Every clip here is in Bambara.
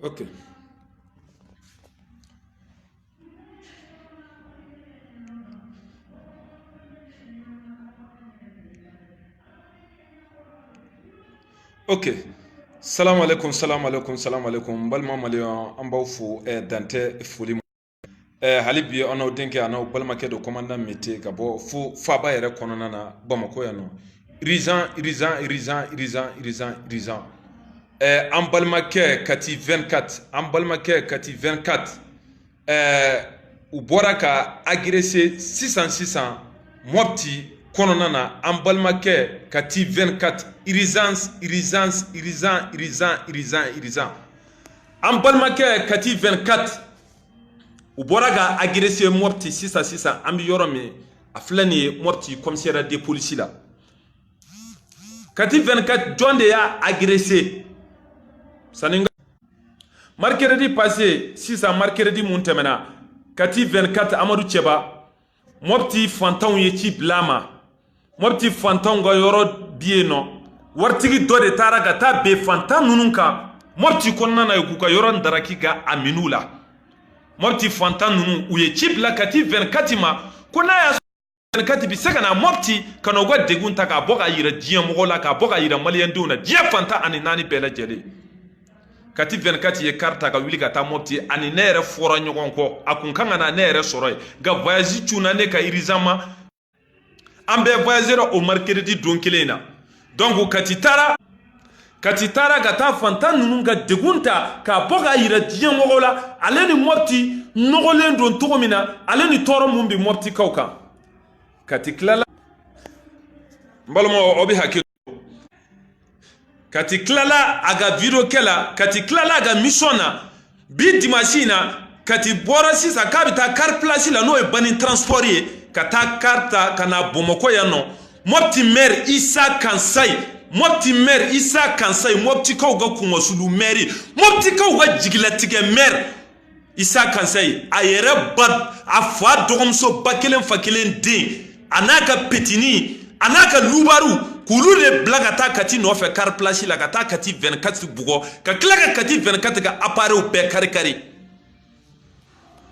Ok. Ok. Salam alaikum, salam alaikum, salam alaikum. Balma maliyan an b'aw fo dante foli hali bi an n'aw denkɛ a n'aw balimakɛ dɔ commandant Mete ka bɔ fo faaba yɛrɛ kɔnɔna na Bamako yan nɔ. Irizan. An balimakɛ Kati 24, an balimakɛ Kati 24 u bɔra ka agresser sisan Mopti kɔnɔna na an balimakɛ Kati 24 Irizan an balimakɛ Kati 24 u bɔra ka agresser Mopti sisan an bɛ yɔrɔ min a filɛ nin ye Mopti commissariat de police la. Kati 24 jɔn de y'a agresser saninga mercredi passé sisan mercredi mun tɛmɛna Kati 24 Amadu Cɛba Mopti fantanw ye ci bila ma. Mopti fantanw ka yɔrɔ bi yen nɔ waritigi dɔ de taara ka taa ben fantan ninnu kan Mopti kɔnɔna na k'u ka yɔrɔ daraki ka a min'u la. Mopti fantan ninnu u ye ci bila Kati 24 ma ko n'a y'a sɔrɔ 24 bi se ka na Mopti ka na u ka degun ta k'a bɔ ka yira diɲɛ mɔgɔw la, k'a bɔ ka yira maliyɛndenw na, diɲɛ fantan ani naani bɛɛ lajɛlen. Kati 24 ye carte ta ka wuli ka taa Mopti ani ne yɛrɛ fɔra ɲɔgɔn kɔ, a kun kan ka na ne yɛrɛ sɔrɔ yen nka voyage cunna ne ka Irizan ma. An bɛɛ voyagera o mercredi don kelen in na. Donc Kati taara ka taa fantan ninnu ka degun ta k'a bɔ k'a yira diɲɛ mɔgɔw la, ale ni Mopti nɔgɔlen don cogo min na, ale ni tɔɔrɔ mun bi Mopti kaw kan. Kati tilala n balimaw aw bɛ hakili to. Kati tilala a ka video kɛ la, Kati tilala a ka mission na bi dimanche in na. Kati bɔra sisan k'a bɛ taa car place la n'o ye Bani transport ye ka taa car ta ka na Bamakɔ yan nɔ. Mopti maire Isa Kansayi, Mopti maire Isa Kansayi, Mopti kaw ka kumasulu maire, Mopti kaw ka jigilatigɛ maire Isa Kansayi a yɛrɛ ba a fa dɔgɔmuso ba kelen fa kelen den a n'a ka petini a n'a ka lubaru k'olu de bila ka taa Kati nɔfɛ car place la ka taa Kati 24 bugɔ ka tila ka Kati 24 ka appareil bɛɛ kari.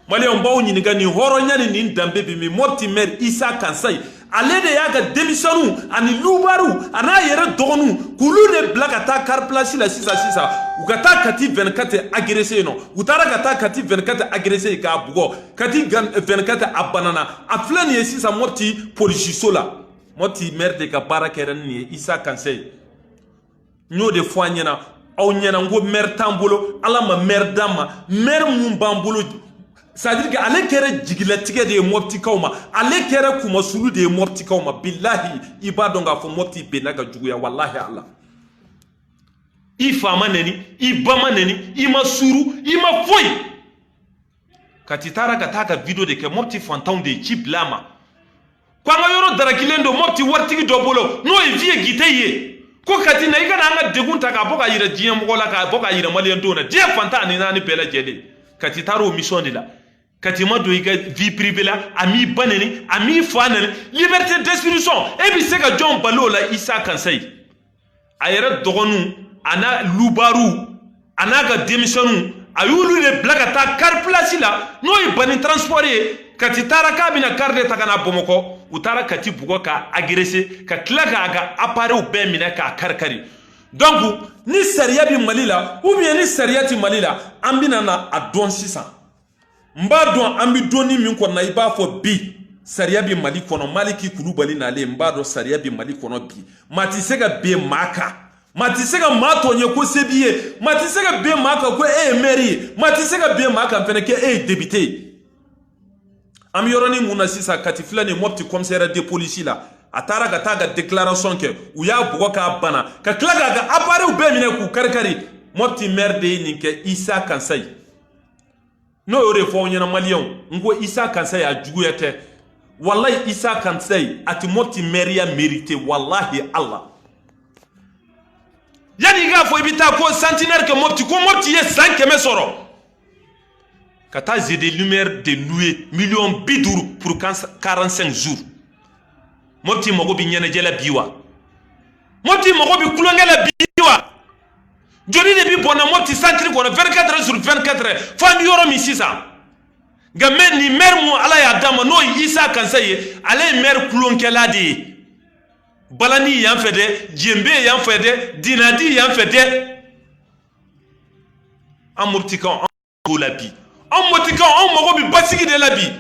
Maliyɛnw b'aw ɲininka nin hɔrɔnya ni nin danbe bi min Mopti maire Isa Kansayi ale de y'a ka denmisɛnninw ani lubaru a n'a yɛrɛ dɔgɔninw k'olu de bila ka taa car place la sisan u ka taa Kati 24 agresser yen nɔ. U taara ka taa Kati 24 agresser k'a bugɔ. Kati 24 a banana a filɛ nin ye sisan Mopti polisiso la. Mopti maire de ka baara kɛra nin ye Isa Kansayi. N y'o de fɔ an ɲɛna aw ɲɛna n ko maire t'an bolo, Ala ma maire d'an ma, maire mun b'an bolo c'est-à-dire que ale kɛra jigilatigɛ de ye Mopti kaw ma, ale kɛra kumasulu de ye Mopti kaw ma. Bilahi i b'a dɔn k'a fɔ Mopti benna ka juguya wallahi Allah. I fa ma neni, i ba ma neni, i ma suru, i ma foyi. Kati taara ka taa ka video de kɛ Mopti fantanw de ye ci bila ma ko an ka yɔrɔ darakilen don Mopti waritigi dɔ bolo n'o ye Vieux Giteyi ye ko Kati na i kana an ka degun ta k'a bɔ ka yira diɲɛ mɔgɔw la, k'a bɔ ka yira maliyɛndenw na, diɲɛ fantan ani naani bɛɛ lajɛlen. Kati taara o mission de la. Kati ma don i ka vie privée la, a m'i ba neni, a m'i fa neni, liberté d'expression e bɛ se ka jɔn balo o la Isa Kansayi. A yɛrɛ dɔgɔninw a n'a lubaru a n'a ka denmisɛnninw a y'olu de bila ka taa car place la n'o ye Bani transport ye. Kati taara k'a bɛna car de ta ka na Bamakɔ u taara Kati bugɔ k'a agresser ka tila k'a ka appareil bɛɛ minɛ k'a kari. Donc ni sariya bi Mali la ou bien ni sariya ti Mali la an bɛna na a dɔn sisan. N b'a dɔn an bɛ donni min kɔnɔ i b'a fɔ bi sariya bi Mali kɔnɔ Maliki Kulubali nalen n b'a dɔn sariya bi Mali kɔnɔ bi maa ti se ka ben maa kan, maa ti se ka maa tɔ ɲɛ ko se b'i ye, maa ti se ka ben maa kan ko e ye maire ye, maa ti se ka ben maa kan fɛnɛ ko e ye député ye. An bɛ yɔrɔnin mun na sisan Kati filɛ nin Mopti commissariat de police la a taara ka taa ka déclaration kɛ u y'a bugɔ k'a bana ka tila k'a ka appareil bɛɛ minɛ k'u kari. Mopti maire de ye nin kɛ Isa Kansayi. N'o y'o de fɔ aw ɲɛna maliyɛnw n ko Isa Kansayi a juguya tɛ wallahi Isa Kansayi a ti Mopti maire mérité wallahi Allah. Yani i k'a fɔ i bɛ taa ko centenaire kɛ Mopti ko Mopti ye san 100 sɔrɔ ka taa ZD lumière de louer $50,000 pour 45 jours. Mopti mago bi ɲɛnajɛ la bi wa? Mopti mago bi kulonkɛ la bi wa? joni de bi bona moti centre ko 24 heures sur 24 heures fami yoro mi sisa gamen ni mer mu ala ya dama no Isa Kansaye ale mer kulonkela de balani yan fede djembe yan fede dinadi yan fede amurtikan ko labi amurtikan on mago bi basigi de labi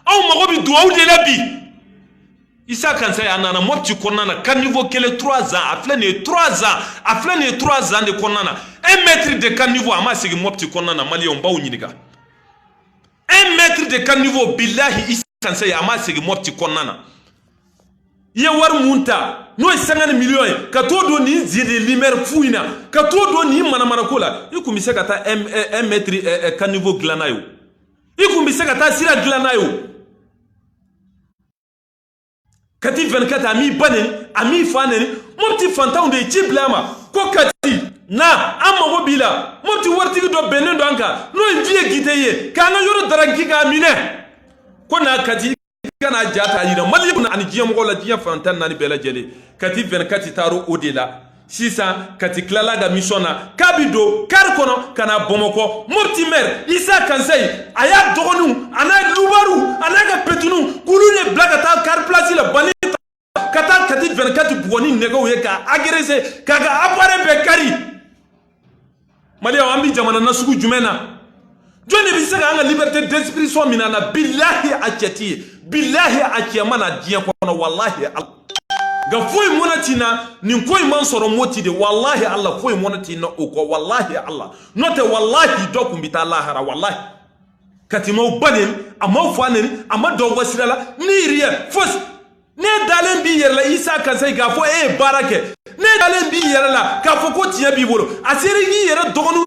on mago bi duaw de labi Isa Kansaye anana moti konana kan niveau kele 3 ans afle ne 3 ans afle ne 3 ans de konana 1 mètre de kan niveau ama sigi moti konana mali on baw nyiniga 1 mètre de kan niveau billahi Isa Kansaye ama sigi moti konana ye war munta no 50 millions ka to do ni zide limer fuina ka to do ni mana kola ikumise kata 1 mètre kan niveau glanayo ikumise kata sira glanayo kati 24 ami banen ami fanen mopti fantaw de ciblama ko kati na amma bila mopti warti do benen do anka no vie giteye kana yoro daranki ga mine ko na kati kana jata yira mali ibn an jiyam ko la jiyam fantan nani bela jele kati 24 taro odela sisa kati klala ga misona kabido kar kono kana bomoko mopti mer Isa Kansaye aya dogonu ana lubaru ana ga petunu kulune blagata kar place la bani kata kati 24 bugoni nego ye ka agressé kaga apare be kari mali ambi jamana nasugu jumena joni bi sega anga liberté d'expression minana billahi achati billahi achiyamana diya kono wallahi ga foy monatina nin koy man soro moti de wallahi Allah foy monatina o ko wallahi Allah note wallahi dokum bita lahara wallahi katimo banen amma fanen amma do wasirala ni riya fos ne dalen bi yerla Isa Kansaye ga fo barake ne dalen bi yerla ka fo ko tiya bi bolo asiri gi yera dogonu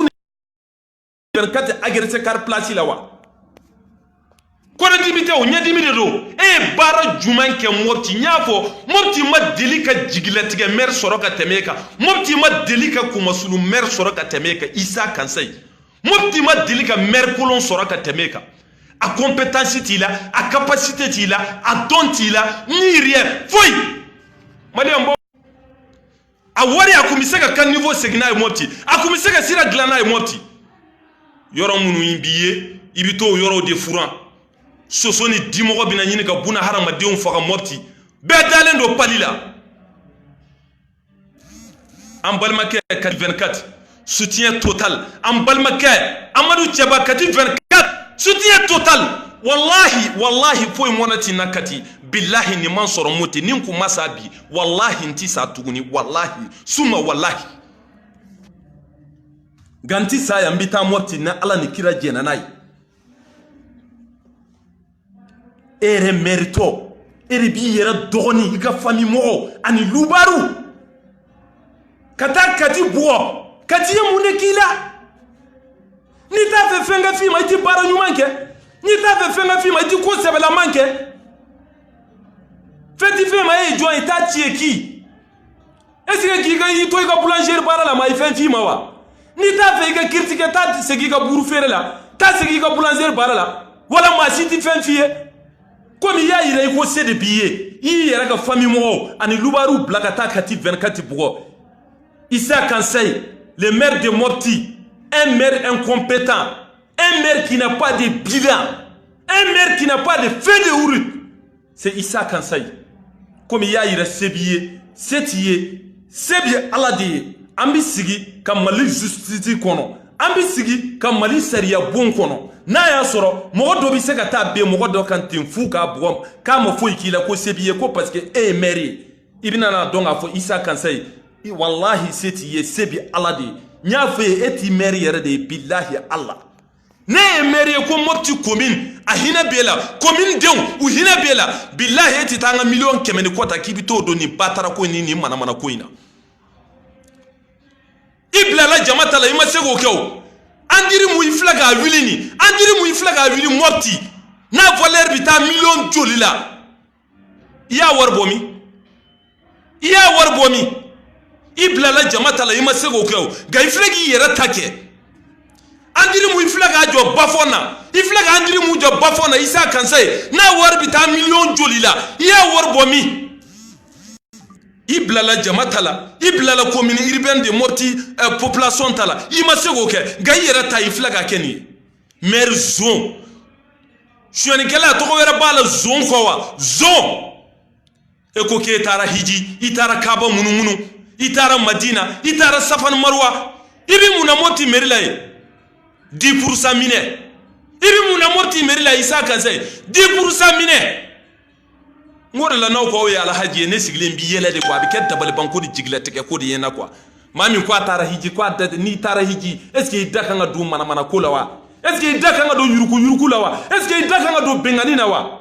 ben kat agressé car place la wa ko de dibité o nya dimide do bara juman ke mopti nyafo mopti ma delika jigilatige mer soroka temeka mopti ma delika kuma sulu mer soroka temeka Isa Kansaye mopti ma delika mer kolon soroka temeka a compétence tila a capacité tila a don tila ni rien foi mali ambo a wari akumiseka kan niveau segna e mopti akumiseka sira glana e mopti yoro munu imbiye ibito yoro de furan sosoni dimogo bina nyini ka buna harama deun faka mopti be dalen do palila ambalmake 24 soutien total ambalmake Amadou Thiaba 24 soutien total wallahi foi monati nakati billahi ni man soro moti nin ku masabi wallahi nti sa tuguni wallahi suma wallahi ganti sa ya mbita moti na ala ni kira jena nai ere merito ere bi yera dogoni iga fami mo ani lubaru kati buo kati yamune kila ni ta fe fenga fi ma iti bara nyumanke ni ta fe fenga fi ma iti ko sebela manke feti fe ma e jo ita tieki est-ce que ga yi to ga boulanger bara la ma ifen fi ma wa ni ta fe ga critique ta segi ga buru fere la ta segi ga boulanger bara la wala ma siti fen fiye comme ya ire ko se de billet yi yera ga famille mo ani lubaru blakata kati 24 bugo Isa Kansaye le maire de Mopti, un maire incompétent, un maire qui n'a pas de bilan, un maire qui n'a pas de fait de route, c'est Isa Kansaye. Comme il y a sebiye, setiye, sebiye aladi, ambi sigi ka mali justice kono, ambi sigi ka mali sariya bon kono. Na ya soro, mogo do bi se ka ta be mogo do kan tin fu ka bom, ka mo fo ikila ko sebiye ko parce que maire ibina na donga fo Isa Kansaye. Wallahi setiye sebi aladi. Nyafe eti meri yere de billahi Allah. Ne meri ko Mopti commune a hina bela commune dew u hina bela billahi eti tanga million kemeni kota kibito do ni batara ko ni mana ko ina. Ibla la jamata la ima sego kew. Andiri mu iflaga wilini, andiri mu iflaga wili Mopti. Na valeur bita million jolila. Iya warbomi. Ibla la jamata la ima sego kew ga iflagi yera take andiri mu iflaga jo bafona iflaga andiri mu jo bafona Isa Kansaye na warbita million jolila ya warbomi iblala jama tala iblala commune urbaine de Mopti population tala ima se ko ke ga yera ta ifla ga keni maire zone shoni kala to ko wera bala zone ko wa zone e ko ke tara hiji itara kaba munu itara madina itara safan marwa ibi muna Mopti maire la 10% mine ibi muna Mopti maire la isa kan say 10% mine ngore la naw ko ya alhaji ne sigilen bi yele de ko abi ket tabal banko di jigla teke ko di yena quoi mami ko tara hiji ko ni tara hiji est ce que daka nga du mana ko la wa est ce que daka nga do yuruku la wa est ce que daka nga do bengani na wa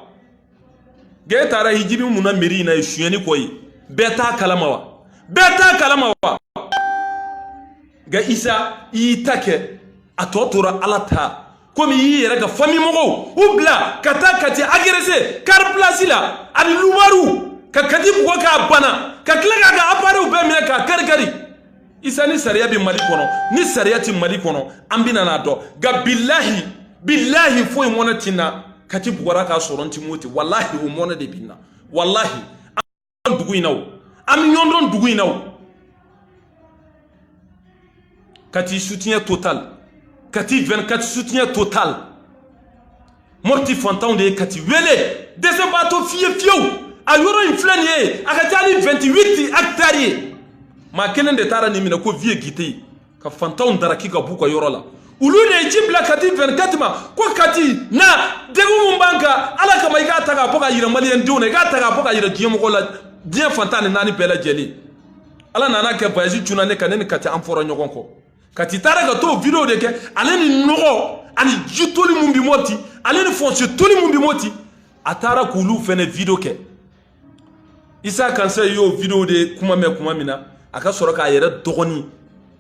ge tara hiji bi muna meri na shuyeni koy beta kalama wa ga isa yi take atotora alata komi yi yɛrɛ ka famille mɔgɔw u bila ka taa kati agressé car place la ani lubaru ka kati bugɔ k'a bana ka tila k'a ka appareil bɛɛ minɛ k'a kari isa ni sariya bɛ Mali kɔnɔ ni sariya ti Mali kɔnɔ an bɛ na dɔn nka billahi foyi mɔnɛ ti na kati bugɔra k'a sɔrɔ n ti moti wallahi o mɔnɛ de bɛ na wallahi an bɛ dugu in na o an bɛ ɲɔgɔn dɔn dugu in na o kati soutien total kati 24 soutien total Mopti fantanw de kati wele deuxième bateau fiyew a yoro in filɛ nin ye a ka ca ni 28 hectares ye maa kelen de taara nin minɛ ko vie gite ka fantanw daraki ka b'u ka yɔrɔ la olu de ye ji bila kati 24 ma ko kati na degun mun b'an kan ala kama i k'a ta k'a bɔ ka yira maliyɛn denw na i k'a ta k'a bɔ ka yira diɲɛ mɔgɔw la diɲɛ fantan ni naani bɛɛ lajɛlen ala nana kɛ voyage cunna ne kan ne ni kati an fɔra ɲɔgɔn kɔ kati taara ka to video de kɛ ale ni nɔgɔ ani ji toli mun bi Mopti ale ni foncé toli mun bi Mopti a taara k'olu fɛnɛ video kɛ Isa Kansa y'o video de kuma mɛn kuma min na a ka sɔrɔ k'a yɛrɛ dɔgɔnin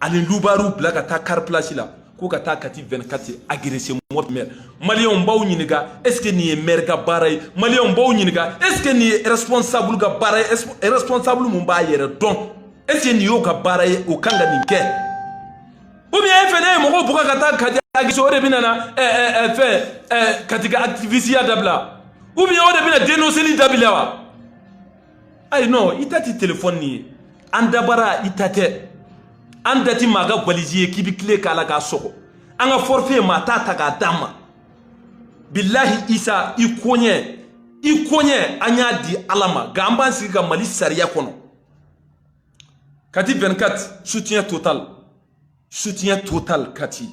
ani lubaru bila ka taa car place la ko ka taa kati 24 agressé Mopti maire maliyɛnw b'aw ɲininka est ce que nin ye maire ka baara ye maliyɛnw b'aw ɲininka est ce que nin ye responsable ka baara ye responsable mun b'a yɛrɛ dɔn est ce que nin y'o ka baara ye o kan ka nin kɛ ou bien e fɛnɛ ye mɔgɔw bugɔ ka taa kati agressé o de bɛ na fɛn kati ka activiste dabila ou bien o de bɛ na dénonceli dabila wa ayi non i ta ti téléphone nin ye an dabara i ta tɛ an dati maa ka valise ye k'i bɛ tile k'a la k'a sɔgɔ an ka forfait maa t'a ta k'a d'a ma billahi Isa i koɲɛ an y'a di ala ma nka an b'an sigi ka Mali sariya kɔnɔ kati 24 soutien total kati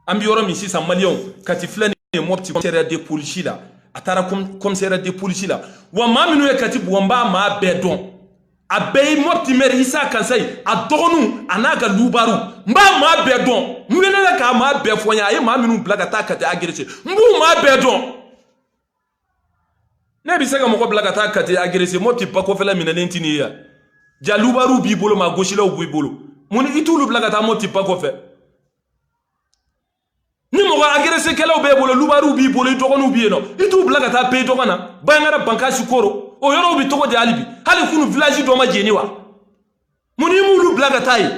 an bɛ yɔrɔ min sisan maliyɛnw kati filɛ nin ye Mopti commissariat de police la a taara commissariat de police la wa maa minnu ye kati bugɔ n b'a maa bɛɛ dɔn a bɛɛ ye Mopti maire Isa Kansa ye a dɔgɔninw a n'a ka lubaru n b'a maa bɛɛ dɔn n welela k'a maa bɛɛ fɔ n ye a ye maa minnu bila ka taa kati agressé n b'u maa bɛɛ dɔn ne bɛ se ka mɔgɔ bila ka taa kati agressé Mopti ba kɔfɛla minɛlen tɛ nin ye yan ja lubaru b'i bolo maa gosilaw b'i bolo mun i t'olu bila ka taa Mopti ba kɔfɛ ni mɔgɔ agressé kɛlaw b'e bolo lubaru b'i bolo i dɔgɔninw b'i yen nɔ i t'u bila ka taa pays dɔgɔn na Bangara Bankasi Koro o yɔrɔw bi tɔgɔ di hali bi hali kunu village dɔ ma jeni wa mun i m'olu bila ka taa yen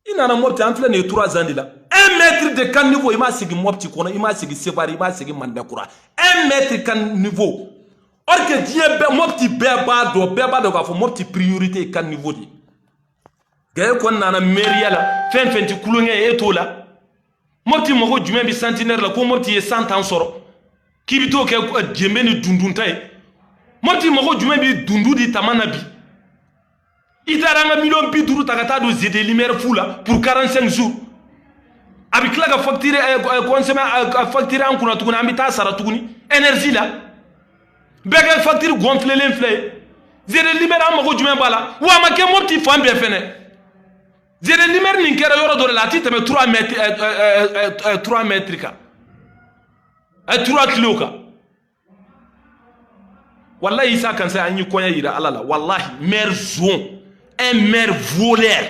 i nana Mopti an filɛ nin ye 3 ans de la 1 mètre de kan niveau i m'a sigi Mopti kɔnɔ i m'a sigi Sevare i m'a sigi Mandakura 1 mètre kan niveau or que diɲɛ bɛɛ Mopti bɛɛ b'a dɔn k'a fɔ Mopti priorité ye kan niveau de gaye kɔni nana mairie la fɛn fɛn ti kulonkɛ ye e t'o la Mopti mɔgɔ jumɛn bi centenaire la ko Mopti ye 100 ans sɔrɔ k'i bi t'o kɛ jembe ni dundunta ye Mopti mɔgɔ jumɛn bi dundu di tama na bi i taara an ka miliyɔn 50 ta ka taa don ZD lumière fu la pour 45 jours a bi tila ka facture facture an kunna tuguni an bi taa sara tuguni énergie la bɛɛ kɛ facture gonflelen filɛ ye ZD lumière an mɔgɔ jumɛn b'a la wa a ma kɛ Mopti fan bɛɛ fɛnɛ ZD lumière nin kɛra yɔrɔ dɔ de la a ti tɛmɛ 3 mètres kan 3 kilos kan wallahi Isa Kansa an yi kɔɲɛ yira ala la wallahi maire zone un maire voleur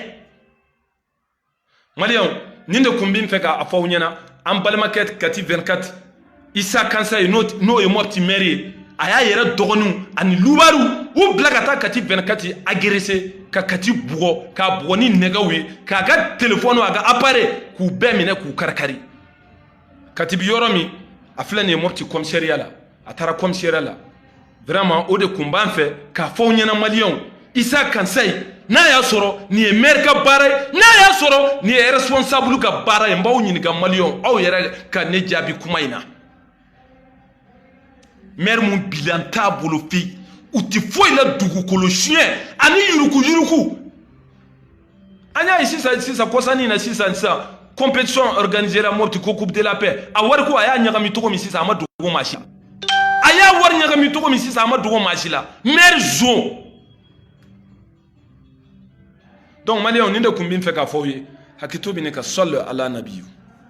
maliyɛnw nin de kun bi n fɛ k'a fɔ aw ɲɛna an balimakɛ kati 24 Isa Kansa ye n'o ye Mopti maire ye a y'a yɛrɛ dɔgɔninw ani lubaru u bila ka taa kati 24 agressé ka kati bugɔ k'a bugɔ ni nɛgɛw ye k'a ka téléphone a ka appareil k'u bɛɛ minɛ k'u karikari kati bi yɔrɔ min a filɛ nin ye Mopti commissariat la a taara commissariat la vraiment o de kun b'an fɛ k'a fɔ aw ɲɛna maliyɛnw Issa Kansai n'a y'a sɔrɔ nin ye maire ka baara ye n'a y'a sɔrɔ nin ye responsable ka baara ye n b'aw ɲininka maliyɛnw aw yɛrɛ ka ne jaabi kuma in na maire mun bilan t'a bolo fi u tɛ foyi la dugukolo siɲɛ ani yuruku an y'a ye sisan kɔsani na sisan compétition organisée la Mopti ko coupe de la paix a wari ko a y'a ɲagami cogo min sisan a ma dogo maa si la a y'a wari ɲagami cogo min sisan a ma dogo maa si la maire zon donc maliyɛnw nin de kun bɛ n fɛ k'a fɔ aw ye hakili to bɛ ne ka sɔli ala nabiyu